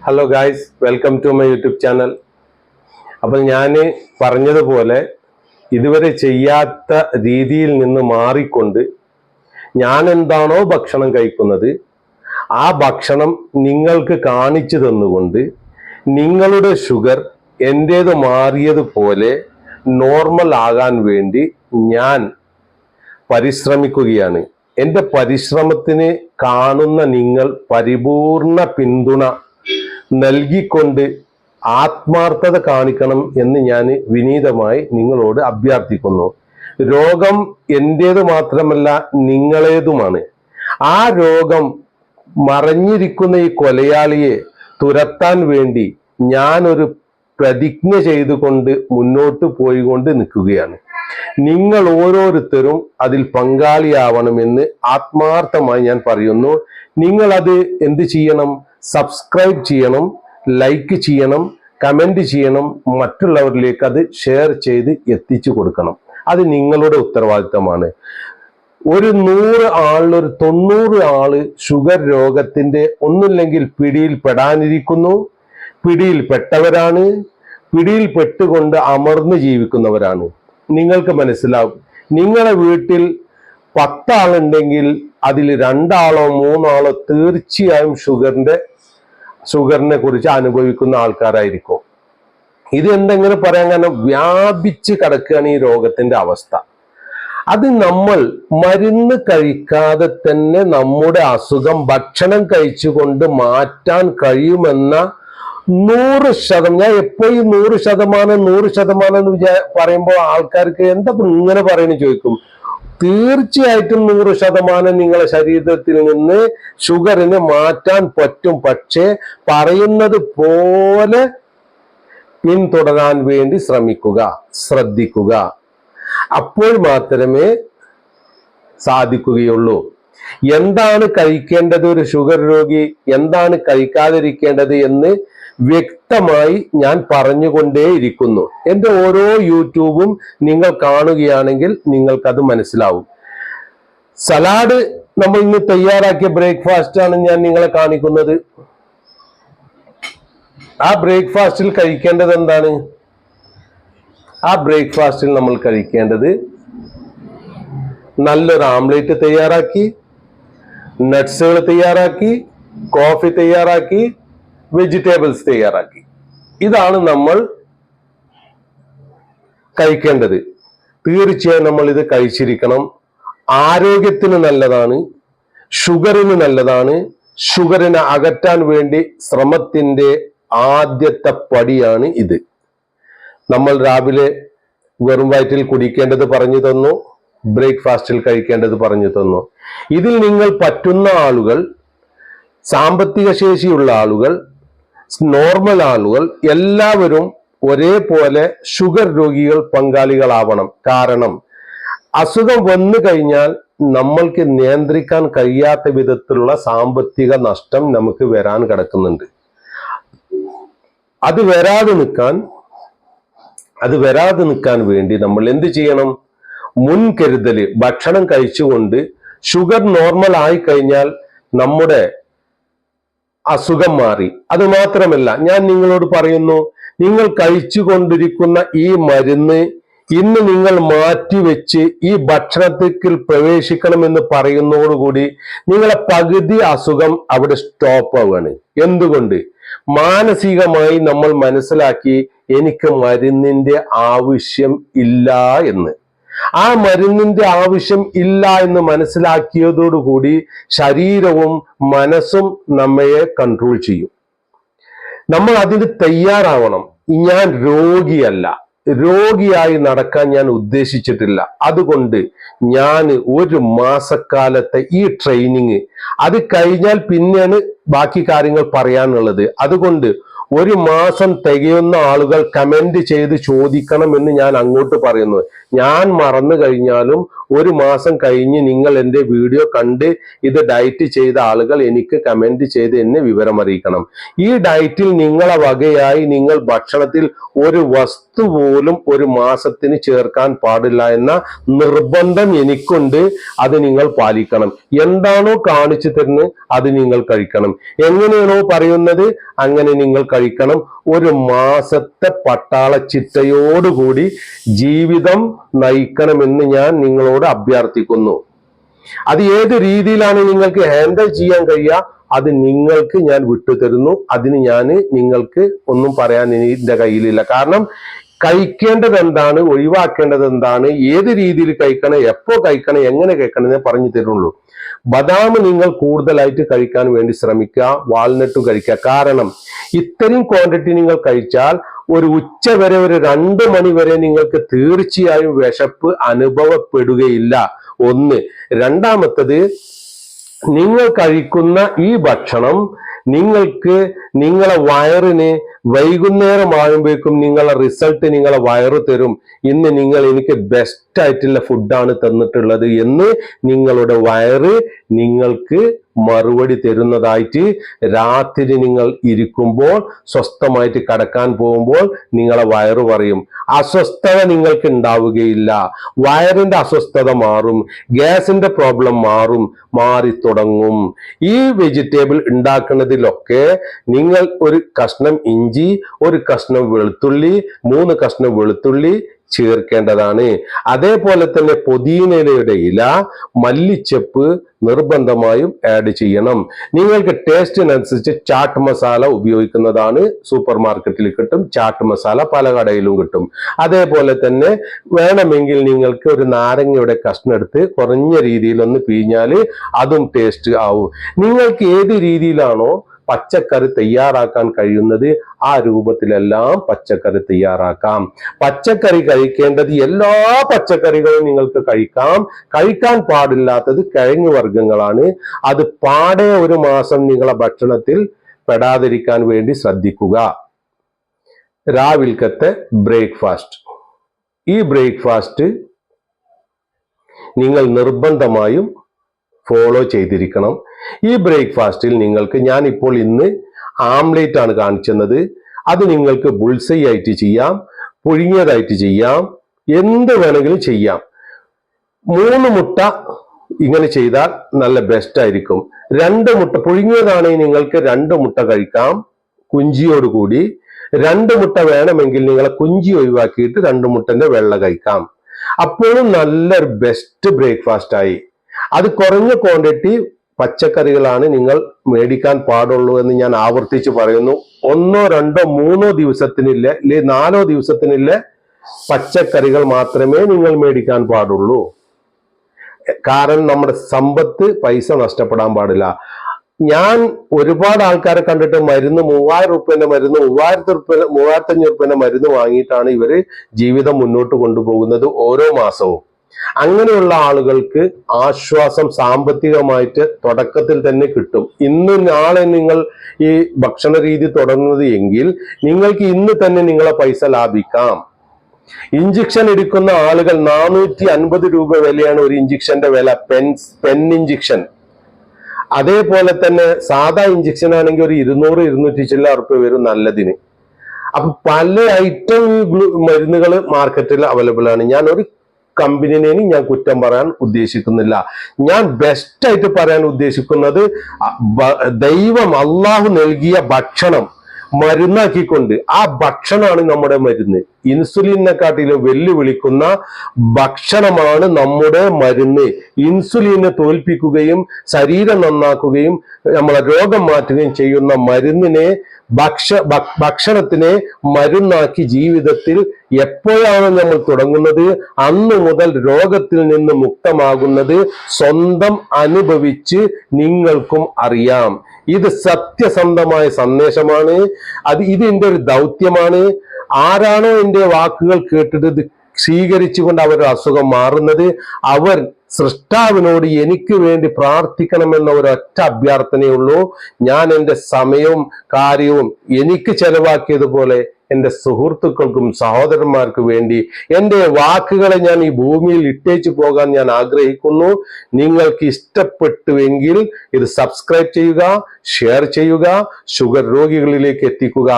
Hello guys, welcome to my YouTube channel. അപ്പോൾ ഞാൻ പറഞ്ഞതുപോലെ ഇതുവരെ ചെയ്യാത്ത രീതിയിൽ നിന്ന് മാറിക്കൊണ്ട് ഞാൻ എന്താണോ ഭക്ഷണം കഴിക്കുന്നത് ആ ഭക്ഷണം നിങ്ങൾക്ക് കാണിച്ചു തന്നുകൊണ്ട് നിങ്ങളുടെ ഷുഗർ എൻ്റേത് മാറിയതുപോലെ നോർമൽ ആകാൻ വേണ്ടി ഞാൻ പരിശ്രമിക്കുകയാണ്. എൻ്റെ പരിശ്രമത്തിന് കാണുന്ന നിങ്ങൾ പരിപൂർണ പിന്തുണ നൽകിക്കൊണ്ട് ആത്മാർത്ഥത കാണിക്കണം എന്ന് ഞാൻ വിനീതമായി നിങ്ങളോട് അഭ്യർത്ഥിക്കുന്നു. രോഗം എൻ്റേത് മാത്രമല്ല, നിങ്ങളേതുമാണ്. ആ രോഗം മറഞ്ഞിരിക്കുന്ന ഈ കൊലയാളിയെ തുരത്താൻ വേണ്ടി ഞാനൊരു പ്രതിജ്ഞ ചെയ്തുകൊണ്ട് മുന്നോട്ട് പോയിക്കൊണ്ട് നിൽക്കുകയാണ്. നിങ്ങൾ ഓരോരുത്തരും അതിൽ പങ്കാളിയാവണമെന്ന് ആത്മാർത്ഥമായി ഞാൻ പറയുന്നു. നിങ്ങൾ അത് എന്ത് ചെയ്യണം? സബ്സ്ക്രൈബ് ചെയ്യണം, ലൈക്ക് ചെയ്യണം, കമന്റ് ചെയ്യണം, മറ്റുള്ളവരിലേക്ക് അത് ഷെയർ ചെയ്ത് എത്തിച്ചു കൊടുക്കണം. അത് നിങ്ങളുടെ ഉത്തരവാദിത്തമാണ്. ഒരു 100 ആളിൽ ഒരു 90 ആള് ഷുഗർ രോഗത്തിന്റെ ഒന്നുമില്ലെങ്കിൽ പിടിയിൽ പെടാനിരിക്കുന്നു, പിടിയിൽ പെട്ടവരാണ്, പിടിയിൽ പെട്ടുകൊണ്ട് അമർന്ന് ജീവിക്കുന്നവരാണ്. നിങ്ങൾക്ക് മനസ്സിലാവും, നിങ്ങളുടെ വീട്ടിൽ 10 ആളുണ്ടെങ്കിൽ അതിൽ 2 ആളോ 3 ആളോ തീർച്ചയായും ഷുഗറിനെ കുറിച്ച് അനുഭവിക്കുന്ന ആൾക്കാരായിരിക്കും. ഇത് എന്തെങ്ങനെ പറയാൻ കാരണം, വ്യാപിച്ച് കിടക്കുകയാണ് ഈ രോഗത്തിന്റെ അവസ്ഥ. അത് നമ്മൾ മരുന്ന് കഴിക്കാതെ തന്നെ നമ്മുടെ അസുഖം ഭക്ഷണം കഴിച്ചുകൊണ്ട് മാറ്റാൻ കഴിയുമെന്ന 100%. ഞാൻ എപ്പോഴും 100% എന്ന് പറയുമ്പോൾ ആൾക്കാർക്ക് എന്താ ഇങ്ങനെ പറയുന്നത് ചോദിക്കും. തീർച്ചയായിട്ടും 100% നിങ്ങളുടെ ശരീരത്തിൽ നിന്ന് ഷുഗറിനെ മാറ്റാൻ പറ്റും. പക്ഷേ പറയുന്നത് പോലെ പിന്തുടരാൻ വേണ്ടി ശ്രദ്ധിക്കുക. അപ്പോൾ മാത്രമേ സാധിക്കുകയുള്ളൂ. എന്താണ് കഴിക്കേണ്ടത്, ഒരു ഷുഗർ രോഗി എന്താണ് കഴിക്കാതിരിക്കേണ്ടത് എന്ന് വ്യക്തമായി ഞാൻ പറഞ്ഞുകൊണ്ടേയിരിക്കുന്നു. എൻ്റെ ഓരോ യൂട്യൂബും നിങ്ങൾ കാണുകയാണെങ്കിൽ നിങ്ങൾക്കത് മനസ്സിലാവും. സലാഡ് നമ്മൾ ഇന്ന് തയ്യാറാക്കിയ ബ്രേക്ക്ഫാസ്റ്റ് ആണ് ഞാൻ നിങ്ങളെ കാണിക്കുന്നത്. ആ ബ്രേക്ക്ഫാസ്റ്റിൽ കഴിക്കേണ്ടത് എന്താണ്? ആ ബ്രേക്ക്ഫാസ്റ്റിൽ നമ്മൾ കഴിക്കേണ്ടത് നല്ലൊരു ആംലേറ്റ് തയ്യാറാക്കി, നട്ട്സുകൾ തയ്യാറാക്കി, കോഫി തയ്യാറാക്കി, വെജിറ്റബിൾസ് തയ്യാറാക്കി. ഇതാണ് നമ്മൾ കഴിക്കേണ്ടത്. തീർച്ചയായും നമ്മൾ ഇത് കഴിച്ചിരിക്കണം. ആരോഗ്യത്തിന് നല്ലതാണ്, ഷുഗറിന് നല്ലതാണ്. ഷുഗറിനെ അകറ്റാൻ വേണ്ടി ശ്രമത്തിന്റെ ആദ്യത്തെ പടിയാണ് ഇത്. നമ്മൾ രാവിലെ വെറും വയറ്റിൽ കുടിക്കേണ്ടത് പറഞ്ഞു തന്നു, ബ്രേക്ക്ഫാസ്റ്റിൽ കഴിക്കേണ്ടത് പറഞ്ഞു തന്നു. ഇതിൽ നിങ്ങൾ പറ്റുന്ന ആളുകൾ, സാമ്പത്തിക ശേഷിയുള്ള ആളുകൾ, നോർമൽ ആളുകൾ എല്ലാവരും ഒരേപോലെ ഷുഗർ രോഗികൾ പങ്കാളികളാവണം. കാരണം അസുഖം വന്നു കഴിഞ്ഞാൽ നമ്മൾക്ക് നിയന്ത്രിക്കാൻ കഴിയാത്ത വിധത്തിലുള്ള സാമ്പത്തിക നഷ്ടം നമുക്ക് വരാൻ കിടക്കുന്നുണ്ട്. അത് വരാതെ നിൽക്കാൻ വേണ്ടി നമ്മൾ എന്ത് ചെയ്യണം? മുൻകരുതല്. ഭക്ഷണം കഴിച്ചുകൊണ്ട് ഷുഗർ നോർമൽ ആയി കഴിഞ്ഞാൽ നമ്മുടെ അസുഖം മാറി. അത് മാത്രമല്ല, ഞാൻ നിങ്ങളോട് പറയുന്നു, നിങ്ങൾ കഴിച്ചുകൊണ്ടിരിക്കുന്ന ഈ മരുന്ന് ഇന്ന് നിങ്ങൾ മാറ്റിവെച്ച് ഈ ഭക്ഷണത്തിൽ പ്രവേശിക്കണമെന്ന് പറയുന്നതോടുകൂടി നിങ്ങളെ പകുതി അസുഖം അവിടെ സ്റ്റോപ്പ് ആവുകയാണ്. എന്തുകൊണ്ട്? മാനസികമായി നമ്മൾ മനസ്സിലാക്കി എനിക്ക് മരുന്നിന്റെ ആവശ്യം ഇല്ല എന്ന്. ആ മരുന്നിന്റെ ആവശ്യം ഇല്ല എന്ന് മനസ്സിലാക്കിയതോടുകൂടി ശരീരവും മനസ്സും നമ്മയെ കൺട്രോൾ ചെയ്യും. നമ്മൾ അതിന് തയ്യാറാവണം. ഞാൻ രോഗിയല്ല, രോഗിയായി നടക്കാൻ ഞാൻ ഉദ്ദേശിച്ചിട്ടില്ല. അതുകൊണ്ട് ഞാൻ 1 മാസക്കാലത്തെ ഈ ട്രെയിനിങ്, അത് കഴിഞ്ഞാൽ പിന്നെയാണ് ബാക്കി കാര്യങ്ങൾ പറയാനുള്ളത്. അതുകൊണ്ട് ഒരു മാസം തികയുന്ന ആളുകൾ കമന്റ് ചെയ്ത് ചോദിക്കണം എന്ന് ഞാൻ അങ്ങോട്ട് പറയുന്നു. ഞാൻ മറന്നു കഴിഞ്ഞാലും ഒരു മാസം കഴിഞ്ഞ് നിങ്ങൾ എൻ്റെ വീഡിയോ കണ്ട് ഇത് ഡയറ്റ് ചെയ്ത ആളുകൾ എനിക്ക് കമന്റ് ചെയ്ത് എന്നെ വിവരം അറിയിക്കണം. ഈ ഡയറ്റിൽ നിങ്ങളെ വകയായി നിങ്ങൾ ഭക്ഷണത്തിൽ ഒരു വസ്തു പോലും ഒരു മാസത്തിന് ചേർക്കാൻ പാടില്ല എന്ന നിർബന്ധം എനിക്കുണ്ട്. അത് നിങ്ങൾ പാലിക്കണം. എന്താണോ കാണിച്ചു തരുന്നത് അത് നിങ്ങൾ കഴിക്കണം. എങ്ങനെയാണോ പറയുന്നത് അങ്ങനെ നിങ്ങൾ കഴിക്കണം. ഒരു മാസത്തെ പട്ടാള ചിട്ടയോടുകൂടി ജീവിതം നയിക്കണമെന്ന് ഞാൻ നിങ്ങളോട് അഭ്യർത്ഥിക്കുന്നു. അത് ഏത് രീതിയിലാണ് നിങ്ങൾക്ക് ഹാൻഡിൽ ചെയ്യാൻ കഴിയുക അത് നിങ്ങൾക്ക് ഞാൻ വിട്ടുതരുന്നു. അതിന് ഞാൻ നിങ്ങൾക്ക് ഒന്നും പറയാൻ എന്റെ കയ്യിലില്ല. കാരണം കഴിക്കേണ്ടത് എന്താണ്, ഒഴിവാക്കേണ്ടത് എന്താണ്, ഏത് രീതിയിൽ കഴിക്കണം, എപ്പോ കഴിക്കണം, എങ്ങനെ കഴിക്കണം എന്ന് പറഞ്ഞു തരുള്ളൂ. ബദാം നിങ്ങൾ കൂടുതലായിട്ട് കഴിക്കാൻ വേണ്ടി ശ്രമിക്കുക, വാൾനട്ടും കഴിക്കുക. കാരണം ഇത്രയും ക്വാണ്ടിറ്റി നിങ്ങൾ കഴിച്ചാൽ ഒരു ഉച്ച വരെ, ഒരു 2 മണി വരെ നിങ്ങൾക്ക് തീർച്ചയായും വിശപ്പ് അനുഭവപ്പെടുകയില്ല. ഒന്ന്. രണ്ടാമത്തത്, നിങ്ങൾ കഴിക്കുന്ന ഈ ഭക്ഷണം നിങ്ങൾക്ക് നിങ്ങളെ വയറിന് വൈകുന്നേരം ആകുമ്പോഴേക്കും നിങ്ങളെ റിസൾട്ട് നിങ്ങളെ വയറ് തരും. ഇന്ന് നിങ്ങൾ എനിക്ക് ബെസ്റ്റ് ആയിട്ടുള്ള ഫുഡാണ് തന്നിട്ടുള്ളത് എന്ന് നിങ്ങളുടെ വയറ് നിങ്ങൾക്ക് മറുപടി തരുന്നതായിട്ട് രാത്രി നിങ്ങൾ ഇരിക്കുമ്പോൾ സ്വസ്ഥമായിട്ട് കിടക്കാൻ പോകുമ്പോൾ നിങ്ങളെ വയറ് പറയും. അസ്വസ്ഥത നിങ്ങൾക്ക് ഉണ്ടാവുകയില്ല. വയറിന്റെ അസ്വസ്ഥത മാറും, ഗ്യാസിന്റെ പ്രോബ്ലം മാറി തുടങ്ങും. ഈ വെജിറ്റബിൾ ഉണ്ടാക്കുന്നതിലൊക്കെ നിങ്ങൾ ഒരു കഷ്ണം ഇഞ്ചി, ഒരു കഷ്ണം വെളുത്തുള്ളി, 3 കഷ്ണം വെളുത്തുള്ളി ചേർക്കേണ്ടതാണ്. അതേപോലെ തന്നെ പുതിനയിലയുടെ ഇല, മല്ലിച്ചപ്പ് നിർബന്ധമായും ആഡ് ചെയ്യണം. നിങ്ങൾക്ക് ടേസ്റ്റിനനുസരിച്ച് ചാട്ട് മസാല ഉപയോഗിക്കുന്നതാണ്. സൂപ്പർ മാർക്കറ്റിൽ കിട്ടും ചാട്ട് മസാല, പല കടയിലും കിട്ടും. അതേപോലെ തന്നെ വേണമെങ്കിൽ നിങ്ങൾക്ക് ഒരു നാരങ്ങയുടെ കഷ്ണം എടുത്ത് കുറഞ്ഞ രീതിയിൽ ഒന്ന് പിഴിഞ്ഞാൽ അതും ടേസ്റ്റ് ആവും. നിങ്ങൾക്ക് ഏത് രീതിയിലാണോ പച്ചക്കറി തയ്യാറാക്കാൻ കഴിയുന്നത് ആ രൂപത്തിലെല്ലാം പച്ചക്കറി തയ്യാറാക്കാം. പച്ചക്കറി കഴിക്കേണ്ടത് എല്ലാ പച്ചക്കറികളും നിങ്ങൾക്ക് കഴിക്കാം. കഴിക്കാൻ പാടില്ലാത്തത് കിഴങ്ങ് വർഗ്ഗങ്ങളാണ്. അത് പാടെ ഒരു മാസം നിങ്ങളെ ഭക്ഷണത്തിൽ പെടാതിരിക്കാൻ വേണ്ടി ശ്രദ്ധിക്കുക. രാവിലത്തെ ബ്രേക്ക്ഫാസ്റ്റ്, ഈ ബ്രേക്ക്ഫാസ്റ്റ് നിങ്ങൾ നിർബന്ധമായും ഫോളോ ചെയ്തിരിക്കണം. ഈ ബ്രേക്ക്ഫാസ്റ്റിൽ നിങ്ങൾക്ക് ഞാനിപ്പോൾ ഇന്ന് ആംലേറ്റ് ആണ് കാണിച്ചത്. അത് നിങ്ങൾക്ക് ബുൾസൈ ആയിട്ട് ചെയ്യാം, പുഴുങ്ങിയതായിട്ട് ചെയ്യാം, എന്ത് വേണമെങ്കിലും ചെയ്യാം. 3 മുട്ട ഇങ്ങനെ ചെയ്താൽ നല്ല ബെസ്റ്റ് ആയിരിക്കും. 2 മുട്ട പുഴുങ്ങിയതാണെങ്കിൽ നിങ്ങൾക്ക് 2 മുട്ട കഴിക്കാം കുഞ്ചിയോടുകൂടി. 2 മുട്ട വേണമെങ്കിൽ നിങ്ങളെ കുഞ്ചി ഒഴിവാക്കിയിട്ട് 2 മുട്ടന്റെ വെള്ള കഴിക്കാം. അപ്പോഴും നല്ലൊരു ബെസ്റ്റ് ബ്രേക്ക്ഫാസ്റ്റ് ആയി. അത് കുറഞ്ഞ ക്വാണ്ടിറ്റി പച്ചക്കറികളാണ് നിങ്ങൾ മേടിക്കാൻ പാടുള്ളൂ എന്ന് ഞാൻ ആവർത്തിച്ച് പറയുന്നു. 1, 2, 3 ദിവസത്തിനില്ല, 4 ദിവസത്തിനില്ല പച്ചക്കറികൾ മാത്രമേ നിങ്ങൾ മേടിക്കാൻ പാടുള്ളൂ. കാരണം നമ്മുടെ സമ്പത്ത് പൈസ നഷ്ടപ്പെടാൻ പാടില്ല. ഞാൻ ഒരുപാട് ആൾക്കാരെ കണ്ടിട്ട് മരുന്ന് 3000 രൂപേന്റെ മരുന്ന്, 3500 രൂപേന്റെ മരുന്ന് വാങ്ങിയിട്ടാണ് ഇവര് ജീവിതം മുന്നോട്ട് കൊണ്ടുപോകുന്നത് ഓരോ മാസവും. അങ്ങനെയുള്ള ആളുകൾക്ക് ആശ്വാസം സാമ്പത്തികമായിട്ട് തുടക്കത്തിൽ തന്നെ കിട്ടും. ഇന്ന് നാളെ നിങ്ങൾ ഈ ഭക്ഷണ രീതി തുടങ്ങുന്നത് എങ്കിൽ നിങ്ങൾക്ക് ഇന്ന് തന്നെ നിങ്ങളെ പൈസ ലാഭിക്കാം. ഇഞ്ചക്ഷൻ എടുക്കുന്ന ആളുകൾ 450 രൂപ വിലയാണ് ഒരു ഇഞ്ചക്ഷന്റെ വില, പെൻ ഇഞ്ചക്ഷൻ. അതേപോലെ തന്നെ സാധാ ഇഞ്ചക്ഷൻ ആണെങ്കിൽ ഒരു 200-200 ചില്ല ഉറുപ്പ്യ വരും നല്ലതിന്. അപ്പൊ പല ഐറ്റം മരുന്നുകൾ മാർക്കറ്റിൽ അവൈലബിൾ ആണ്. ഞാൻ ഒരു കമ്പനിനെയും ഞാൻ കുറ്റം പറയാൻ ഉദ്ദേശിക്കുന്നില്ല. ഞാൻ ബെസ്റ്റ് ആയിട്ട് പറയാൻ ഉദ്ദേശിക്കുന്നത് ദൈവം അള്ളാഹു നൽകിയ ഭക്ഷണം മരുന്നാക്കിക്കൊണ്ട് ആ ഭക്ഷണമാണ് നമ്മുടെ മരുന്ന്. ഇൻസുലിനെക്കാട്ടിലും വെല്ലുവിളിക്കുന്ന ഭക്ഷണമാണ് നമ്മുടെ മരുന്ന്. ഇൻസുലിനെ തോൽപ്പിക്കുകയും ശരീരം നന്നാക്കുകയും നമ്മളെ രോഗം മാറ്റുകയും ചെയ്യുന്ന മരുന്നിനെ ഭക്ഷണത്തിനെ മരുന്നാക്കി ജീവിതത്തിൽ എപ്പോഴാണ് നമ്മൾ തുടങ്ങുന്നത് അന്ന് മുതൽ രോഗത്തിൽ നിന്ന് മുക്തമാകുന്നത് സ്വന്തം അനുഭവിച്ച് നിങ്ങൾക്കും അറിയാം. ഇത് സത്യസന്ധമായ സന്ദേശമാണ്. ഇത് എന്റെ ഒരു ദൗത്യമാണ്. ആരാണോ എന്റെ വാക്കുകൾ കേട്ടിട്ട് സ്വീകരിച്ചുകൊണ്ട് അവരുടെ അസുഖം മാറുന്നത് അവർ സൃഷ്ടാവിനോട് എനിക്ക് വേണ്ടി പ്രാർത്ഥിക്കണമെന്ന ഒരൊറ്റ അഭ്യർത്ഥനയുള്ളൂ. ഞാൻ എൻ്റെ സമയവും കാര്യവും എനിക്ക് ചെലവാക്കിയതുപോലെ എൻ്റെ സുഹൃത്തുക്കൾക്കും സഹോദരന്മാർക്കും വേണ്ടി എൻ്റെ വാക്കുകളെ ഞാൻ ഈ ഭൂമിയിൽ ഇട്ടേച്ചു പോകാൻ ഞാൻ ആഗ്രഹിക്കുന്നു. നിങ്ങൾക്ക് ഇഷ്ടപ്പെട്ടുവെങ്കിൽ ഇത് സബ്സ്ക്രൈബ് ചെയ്യുക, ഷെയർ ചെയ്യുക, ഷുഗർ രോഗികളിലേക്ക് എത്തിക്കുക.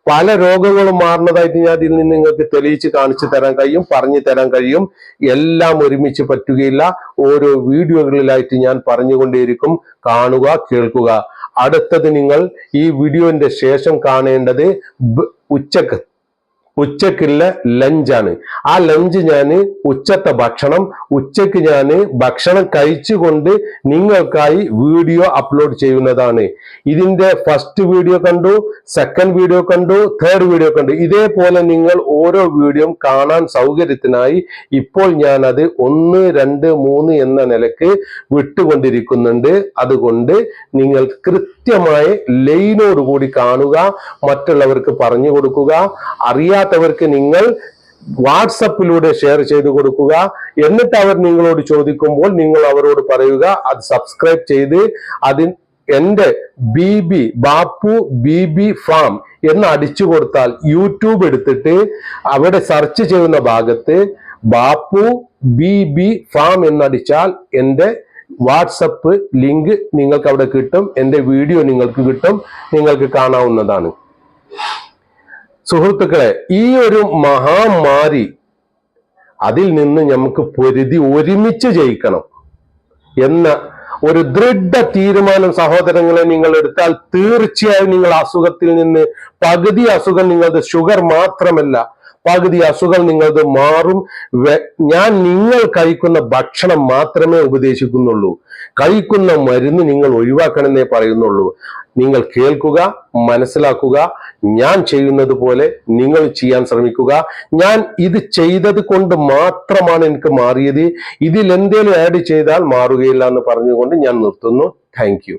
പല രോഗങ്ങളും മാറുന്നതായിട്ട് ഞാൻ ഇതിൽ നിന്ന് നിങ്ങൾക്ക് തെളിയിച്ച് കാണിച്ചു തരാൻ കഴിയും, പറഞ്ഞു തരാൻ കഴിയും. എല്ലാം ഒരുമിച്ച് പറ്റുകയില്ല. ഓരോ വീഡിയോകളിലായിട്ട് ഞാൻ പറഞ്ഞുകൊണ്ടേയിരിക്കും. കാണുക, കേൾക്കുക. അടുത്തത് നിങ്ങൾ ഈ വീഡിയോന്റെ ശേഷം കാണേണ്ടത് ഉച്ചക്കുള്ള ലഞ്ചാണ്. ആ ലഞ്ച് ഞാൻ ഉച്ചത്തെ ഭക്ഷണം ഉച്ചക്ക് ഞാൻ ഭക്ഷണം കഴിച്ചുകൊണ്ട് നിങ്ങൾക്കായി വീഡിയോ അപ്ലോഡ് ചെയ്യുന്നതാണ്. ഇതിന്റെ ഫസ്റ്റ് വീഡിയോ കണ്ടു, സെക്കൻഡ് വീഡിയോ കണ്ടു, തേർഡ് വീഡിയോ കണ്ടു. ഇതേപോലെ നിങ്ങൾ ഓരോ വീഡിയോ കാണാൻ സൗകര്യത്തിനായി ഇപ്പോൾ ഞാൻ അത് 1, 2, 3 എന്ന നിലക്ക് വിട്ടുകൊണ്ടിരിക്കുന്നുണ്ട്. അതുകൊണ്ട് നിങ്ങൾ കൃത്യമായ ലൈനോട് കൂടി കാണുക, മറ്റുള്ളവർക്ക് പറഞ്ഞു കൊടുക്കുക. അറിയാത്തവർക്ക് നിങ്ങൾ വാട്സപ്പിലൂടെ ഷെയർ ചെയ്ത് കൊടുക്കുക. എന്നിട്ട് അവർ നിങ്ങളോട് ചോദിക്കുമ്പോൾ നിങ്ങൾ അവരോട് പറയുക അത് സബ്സ്ക്രൈബ് ചെയ്ത് എന്റെ ബാപ്പു ബിബി ഫാം എന്ന് അടിച്ചു കൊടുത്താൽ യൂട്യൂബ് എടുത്തിട്ട് അവിടെ സെർച്ച് ചെയ്യുന്ന ഭാഗത്ത് ബാപ്പു ബിബി ഫാം എന്നടിച്ചാൽ എന്റെ വാട്സപ്പ് ലിങ്ക് നിങ്ങൾക്ക് അവിടെ കിട്ടും. എന്റെ വീഡിയോ നിങ്ങൾക്ക് കിട്ടും, നിങ്ങൾക്ക് കാണാവുന്നതാണ്. സുഹൃത്തുക്കളെ, ഈ ഒരു മഹാമാരി അതിൽ നിന്ന് നമുക്ക് പൊരുതി ഒരുമിച്ച് ജയിക്കണം എന്ന ഒരു ദൃഢ തീരുമാനം സഹോദരങ്ങളെ നിങ്ങൾ എടുത്താൽ തീർച്ചയായും നിങ്ങൾ അസുഖത്തിൽ നിന്ന് പകുതി അസുഖം നിങ്ങളുടെ ഷുഗർ മാത്രമല്ല, പകുതി അസുഖം നിങ്ങളത് മാറും. ഞാൻ നിങ്ങൾ കഴിക്കുന്ന ഭക്ഷണം മാത്രമേ ഉപദേശിക്കുന്നുള്ളൂ. കഴിക്കുന്ന മരുന്ന് നിങ്ങൾ ഒഴിവാക്കണമെന്നേ പറയുന്നുള്ളൂ. നിങ്ങൾ കേൾക്കുക, മനസ്സിലാക്കുക. ഞാൻ ചെയ്യുന്നത് പോലെ നിങ്ങൾ ചെയ്യാൻ ശ്രമിക്കുക. ഞാൻ ഇത് ചെയ്തത് കൊണ്ട് മാത്രമാണ് എനിക്ക് മാറിയത്. ഇതിൽ എന്തേലും ആഡ് ചെയ്താൽ മാറുകയില്ല എന്ന് പറഞ്ഞുകൊണ്ട് ഞാൻ നിർത്തുന്നു. Thank you.